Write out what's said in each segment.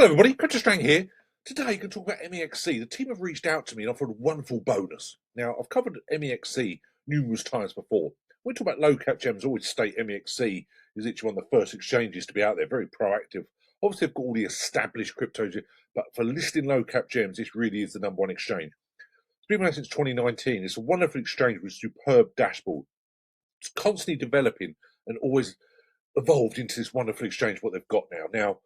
Hello everybody, CryptoStrang here. Today, going to talk about MEXC. The team have reached out to me and offered a wonderful bonus. Now, I've covered MEXC numerous times before. When we talk about low cap gems, I always state MEXC is each one of the first exchanges to be out there, very proactive. Obviously, they've got all the established cryptos, but for listing low cap gems, this really is the number one exchange. It's been around since 2019. It's a wonderful exchange with a superb dashboard. It's constantly developing and always evolved into this wonderful exchange, what they've got now. Now,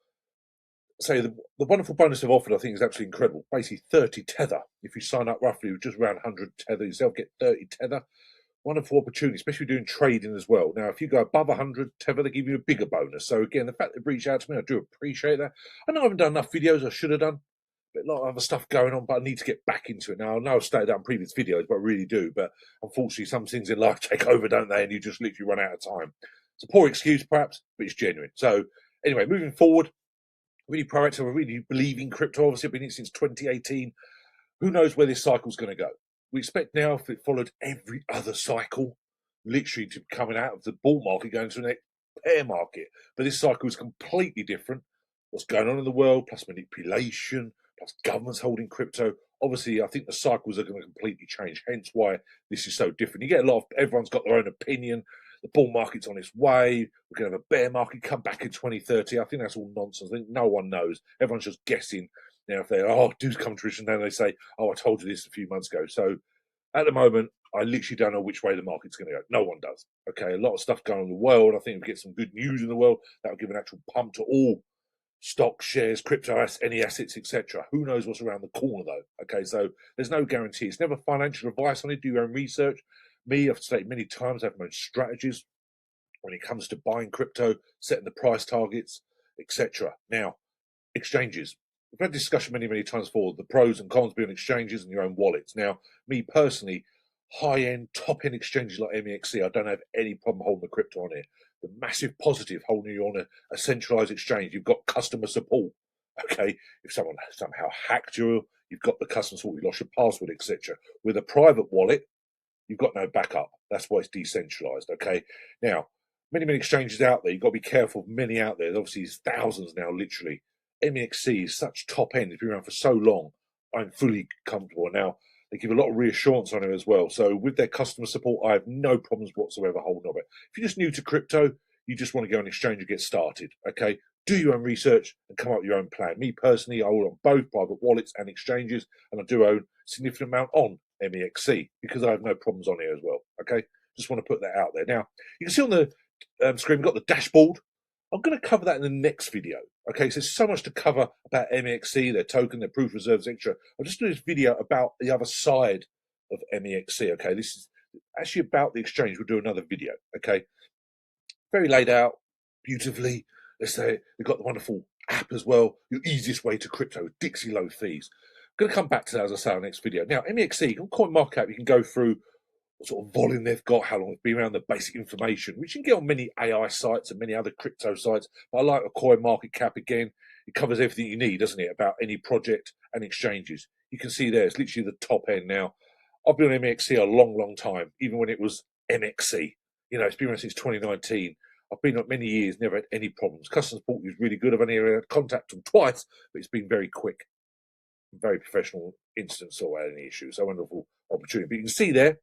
say the wonderful bonus they've offered, I think, is absolutely incredible. Basically, 30 tether. If you sign up roughly with just around 100 tether yourself, get 30 tether. Wonderful opportunity, especially doing trading as well. Now, if you go above 100 tether, they give you a bigger bonus. So again, the fact they've reached out to me, I do appreciate that. I know I haven't done enough videos. I should have done. But a lot of other stuff going on, but I need to get back into it now. I know I've stated that in previous videos, but I really do. But unfortunately, some things in life take over, don't they? And you just literally run out of time. It's a poor excuse, perhaps, but it's genuine. So anyway, moving forward, really proactive. I really believe in crypto. Obviously, I've been in it since 2018. Who knows where this cycle's going to go? We expect now, if it followed every other cycle, literally to coming out of the bull market, going to the next bear market. But this cycle is completely different. What's going on in the world, plus manipulation, plus governments holding crypto. Obviously, I think the cycles are going to completely change. Hence why this is so different. You get a lot of, everyone's got their own opinion. The bull market's on its way. We're going to have a bear market come back in 2030. I think that's all nonsense. I think no one knows. Everyone's just guessing. Now, if they do come to fruition, then they say, "Oh, I told you this a few months ago." So, at the moment, I literally don't know which way the market's going to go. No one does. Okay, a lot of stuff going on in the world. I think we get some good news in the world that will give an actual pump to all stocks, shares, crypto, any assets, etc. Who knows what's around the corner, though? Okay, so there's no guarantee. It's never financial advice on it. Do your own research. Me, I've stated many times, I have my own strategies when it comes to buying crypto, setting the price targets, etc. Now, exchanges. We've had a discussion many times before, the pros and cons being exchanges and your own wallets. Now, me personally, high-end, top-end exchanges like MEXC, I don't have any problem holding the crypto on it. The massive positive holding you on a centralized exchange, you've got customer support. Okay, if someone somehow hacked you, you've got the customer support, you lost your password, etc. With a private wallet, you've got no backup. That's why it's decentralized. Okay, now many exchanges out there. You've got to be careful of many out there. Obviously, there's thousands now, literally. MEXC is such top end. It's been around for so long. I'm fully comfortable now. They give a lot of reassurance on it as well. So with their customer support, I have no problems whatsoever holding of it. If you're just new to crypto, you just want to go on exchange and get started. Okay, do your own research and come up with your own plan. Me personally, I hold on both private wallets and exchanges, and I do own a significant amount on MEXC because I have no problems on here as well. Okay, just want to put that out there. Now you can see on the screen we've got the dashboard. I'm going to cover that in the next video. Okay, so there's so much to cover about MEXC, their token, their proof reserves, etc. I'll just do this video about the other side of MEXC. Okay, this is actually about the exchange. We'll do another video. Okay, very laid out, beautifully. Let's say they've got the wonderful app as well. Your easiest way to crypto, Dixie low fees. I'm going to come back to that, as I say, in the next video. Now, MEXC, on CoinMarketCap, you can go through what sort of volume they've got, how long they've been around, the basic information, which you can get on many AI sites and many other crypto sites. But I like a CoinMarketCap again. It covers everything you need, doesn't it, about any project and exchanges. You can see there, it's literally the top end now. I've been on MEXC a long time, even when it was MXC. You know, it's been around since 2019. I've been on many years, never had any problems. Customer support was really good. I've only had contact them twice, but it's been very quick. Very professional instance or any issues. So wonderful opportunity. But you can see there,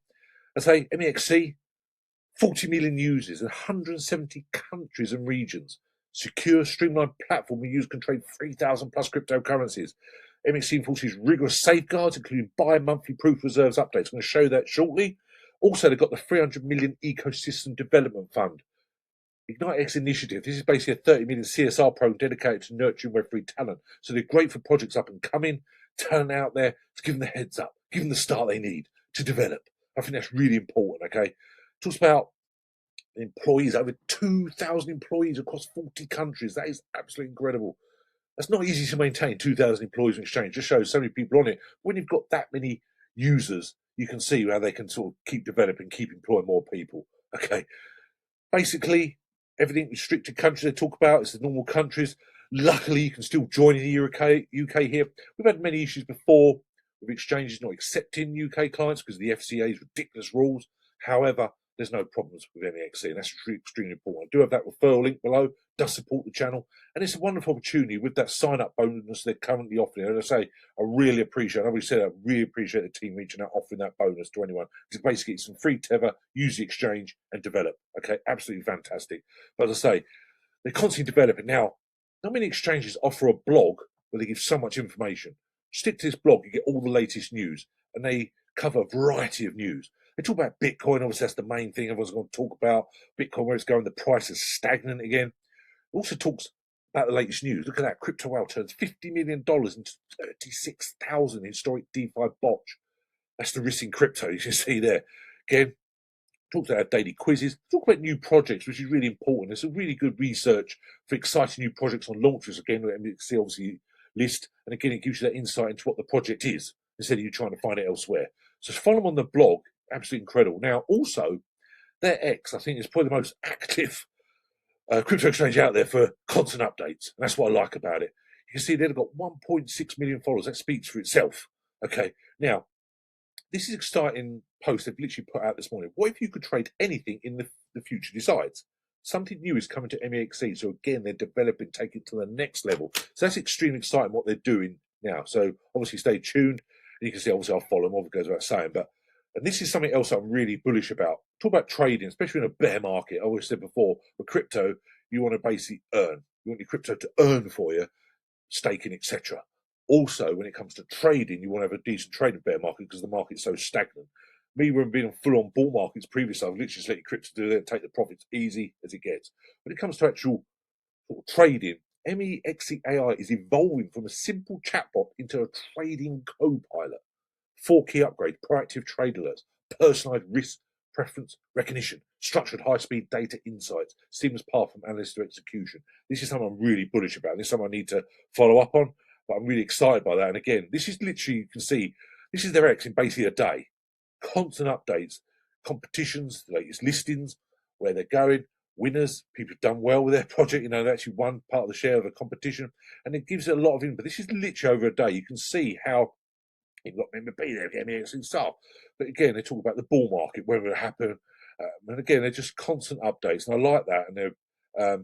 I say MEXC, 40 million users in 170 countries and regions. Secure, streamlined platform we use can trade 3,000 plus cryptocurrencies. MEXC enforces rigorous safeguards, including bi-monthly proof reserves updates. I'm going to show that shortly. Also, they've got the 300 million ecosystem development fund. Ignite X initiative. This is basically a 30 million CSR program dedicated to nurturing Web3 talent. So they're great for projects up and coming, talent out there, to give them the heads up, give them the start they need to develop. I think that's really important, okay? Talks about employees, over 2,000 employees across 40 countries. That is absolutely incredible. That's not easy to maintain, 2,000 employees in exchange. Just shows so many people on it. When you've got that many users, you can see how they can sort of keep developing, keep employing more people, okay? Basically, everything restricted countries they talk about is the normal countries. Luckily, you can still join in the UK here. We've had many issues before with exchanges not accepting UK clients because of the FCA's ridiculous rules. However, there's no problems with MEXC, and that's extremely important. I do have that referral link below, does support the channel, and it's a wonderful opportunity with that sign-up bonus they're currently offering. And as I say, I really appreciate, I always said I really appreciate the team reaching out, offering that bonus to anyone. It's basically some free tether, use the exchange, and develop. Okay, absolutely fantastic. But as I say, they're constantly developing. Now, not many exchanges offer a blog where they give so much information. Stick to this blog, you get all the latest news, and they cover a variety of news. They talk about Bitcoin, obviously that's the main thing everyone's going to talk about. Bitcoin, where it's going, the price is stagnant again. It also talks about the latest news. Look at that, crypto wow turns $50 million into 36,000 historic DeFi botch. That's the risk in crypto, you can see there. Again, talks about daily quizzes, talk about new projects, which is really important. There's some really good research for exciting new projects on launches. Again, MEXC obviously list, and again, it gives you that insight into what the project is, instead of you trying to find it elsewhere. So follow them on the blog, absolutely incredible. Now, also, their X, I think, is probably the most active crypto exchange out there for constant updates. And that's what I like about it. You can see they've got 1.6 million followers. That speaks for itself. Okay, now, this is exciting post they've literally put out this morning. What if you could trade anything in the future decides? Something new is coming to MEXC. So again, they're developing, taking it to the next level. So that's extremely exciting what they're doing now. So obviously stay tuned. And you can see, obviously I'll follow them, obviously goes without saying. And this is something else I'm really bullish about. Talk about trading, especially in a bear market. I always said before, with crypto, you want to basically earn. You want your crypto to earn for you, staking, etc. Also, when it comes to trading, you want to have a decent trading bear market because the market's so stagnant. Me, when being on full-on bull markets previously, I've literally just let your crypto do that, take the profits easy as it gets. When it comes to actual sort of trading, MEXC AI is evolving from a simple chatbot into a trading co-pilot. 4 key upgrades: proactive trade alerts, personalized risk preference recognition, structured high-speed data insights, seamless path from analyst to execution. This is something I'm really bullish about. This is something I need to follow up on, but I'm really excited by that. And again, this is literally, you can see, this is their X in basically a day. Constant updates, competitions, the latest listings, where they're going, winners, people have done well with their project, they actually won part of the share of a competition, and it gives it a lot of input. This is literally over a day. You can see how you've got member B there, MEXC stuff. But again, they talk about the bull market, whether it happen. And again, they're just constant updates, and I like that. And they're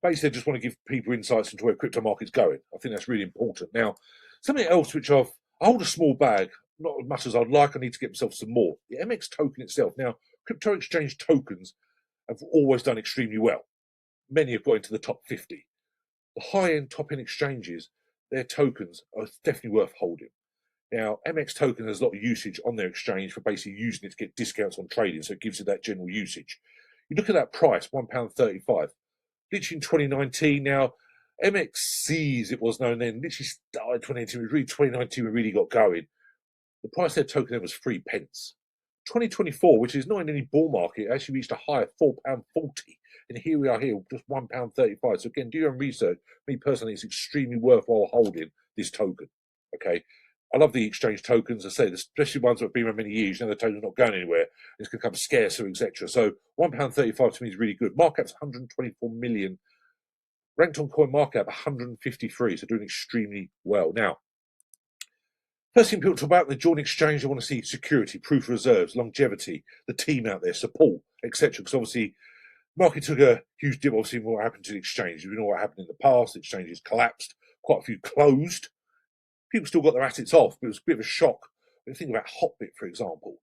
basically, they just want to give people insights into where crypto market's going. I think that's really important. Now, something else which I hold a small bag, not as much as I'd like. I need to get myself some more. The MX token itself. Now, crypto exchange tokens have always done extremely well. Many have got into the top 50. The high-end, top-end exchanges, their tokens are definitely worth holding. Now, MX token has a lot of usage on their exchange for basically using it to get discounts on trading, so it gives you that general usage. You look at that price, £1.35. Literally in 2019 now, MXC, as it was known then, literally started 2019. It was really 2019 we really got going. The price of their token then was 3 pence. 2024, which is not in any bull market, actually reached a high of £4.40. And here we are here, just £1.35. So again, do your own research. Me personally, it's extremely worthwhile holding this token. Okay. I love the exchange tokens. I say, especially ones that have been around many years. The token's not going anywhere. It's going to become scarcer, etc. So £1.35 to me is really good. Markup's 124 million. Ranked on coin market 153. So doing extremely well. Now, first thing people talk about the joint exchange, they want to see security, proof of reserves, longevity, the team out there, support, etc. Because obviously, market took a huge dip. Obviously, what happened to the exchange. We know what happened in the past. The exchanges collapsed. Quite a few closed. People still got their assets off, but it was a bit of a shock. When you think about Hotbit, for example,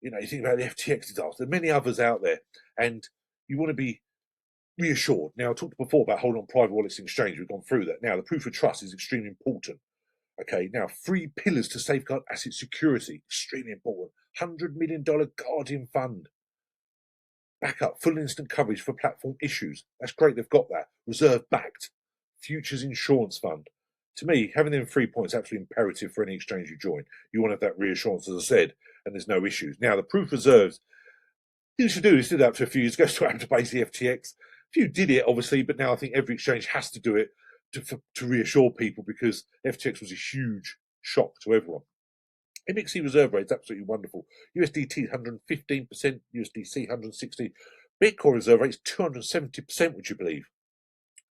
you think about the FTX disaster. There are many others out there, and you want to be reassured. Now, I talked before about holding on private wallets in exchange. We've gone through that. Now, the proof of trust is extremely important. Okay, now 3 pillars to safeguard asset security, extremely important. $100 million Guardian Fund. Backup, full instant coverage for platform issues. That's great, they've got that. Reserve backed. Futures insurance fund. To me, having them 3 points is absolutely imperative for any exchange you join. You want to have that reassurance, as I said, and there's no issues. Now, the proof reserves, you should do this, did that for a few years ago, to have to base the FTX. A few did it, obviously, but now I think every exchange has to do it to reassure people, because FTX was a huge shock to everyone. MEXC reserve rate is absolutely wonderful. USDT 115%, USDC 160%. Bitcoin reserve rate is 270%, would you believe?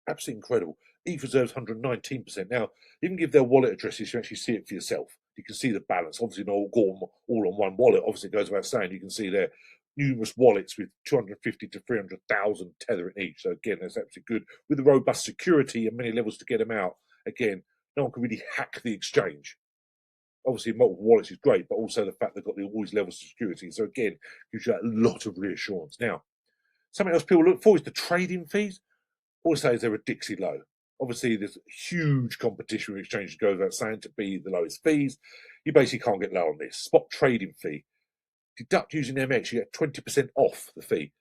Absolutely incredible. ETH reserves 119%. Now, you can give their wallet addresses, you actually see it for yourself. You can see the balance. Obviously, not all on one wallet. Obviously, it goes without saying. You can see there numerous wallets with 250 to 300,000 Tether in each. So again, that's absolutely good with the robust security and many levels to get them out. Again, no one can really hack the exchange. Obviously, multiple wallets is great, but also the fact they've got all these levels of security. So again, gives you a lot of reassurance. Now, something else people look for is the trading fees. All I say is they're ridiculously low. Obviously, there's huge competition with exchanges goes without saying to be the lowest fees. You basically can't get low on this. Spot trading fee. Deduct using MX, you get 20% off the fee.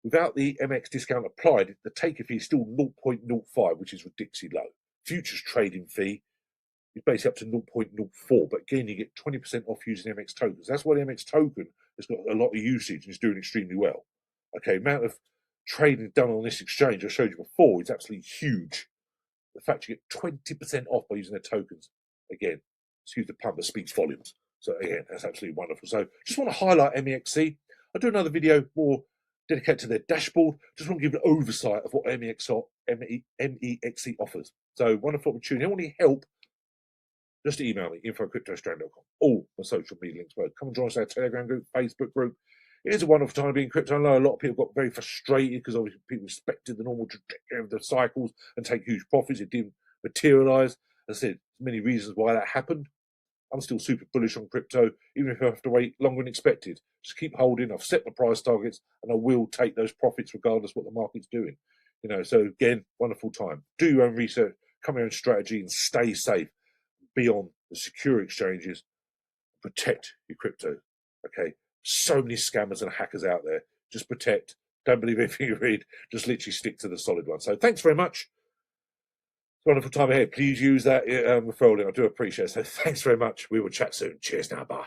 Without the MX discount applied, the taker fee is still 0.05, which is ridiculously low. Futures trading fee is basically up to 0.04, but again, you get 20% off using MX tokens. That's why the MX token has got a lot of usage and is doing extremely well. Okay, amount of trading done on this exchange I showed you before is absolutely huge. The fact you get 20% off by using their tokens, again, excuse the pun, but speaks volumes. So again, that's absolutely wonderful. So just want to highlight MEXC. I'll do another video more dedicated to their dashboard. Just want to give an oversight of what MEXC offers. So wonderful opportunity. I want any help, just email me, info@cryptostrang.com. All my social media links below. Come and join us our Telegram group, Facebook group. It is a wonderful time to be in crypto. I know a lot of people got very frustrated because obviously people expected the normal trajectory of the cycles and take huge profits. It didn't materialize. As I said, many reasons why that happened. I'm still super bullish on crypto, even if I have to wait longer than expected. Just keep holding. I've set my price targets and I will take those profits regardless of what the market's doing. So again, wonderful time. Do your own research, come your own strategy and stay safe. Be on the secure exchanges. Protect your crypto. Okay. So many scammers and hackers out there. Just protect. Don't believe anything you read. Just literally stick to the solid one. So thanks very much. It's a wonderful time ahead. Please use that referral link. I do appreciate it. So thanks very much. We will chat soon. Cheers now. Bye.